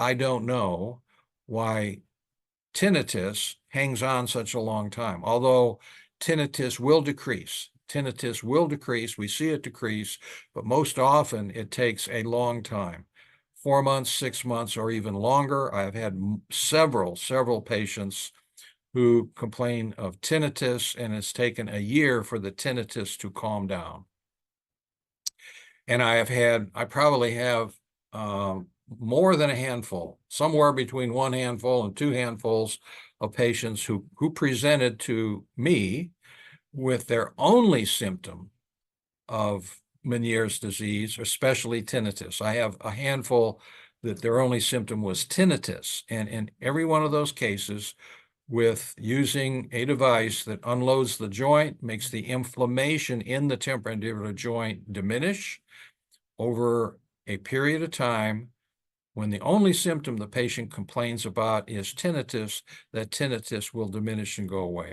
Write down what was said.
I don't know why tinnitus hangs on such a long time, although tinnitus will decrease. Tinnitus will decrease. We see it decrease, but most often it takes a long time. 4 months, 6 months, or even longer. I've had several patients who complain of tinnitus, and it's taken a year for the tinnitus to calm down. And I probably have more than a handful, somewhere between one handful and two handfuls of patients who presented to me with their only symptom of Meniere's disease, especially tinnitus. I have a handful that their only symptom was tinnitus. And in every one of those cases, with using a device that unloads the joint, makes the inflammation in the temporomandibular joint diminish over a period of time, when the only symptom the patient complains about is tinnitus, that tinnitus will diminish and go away.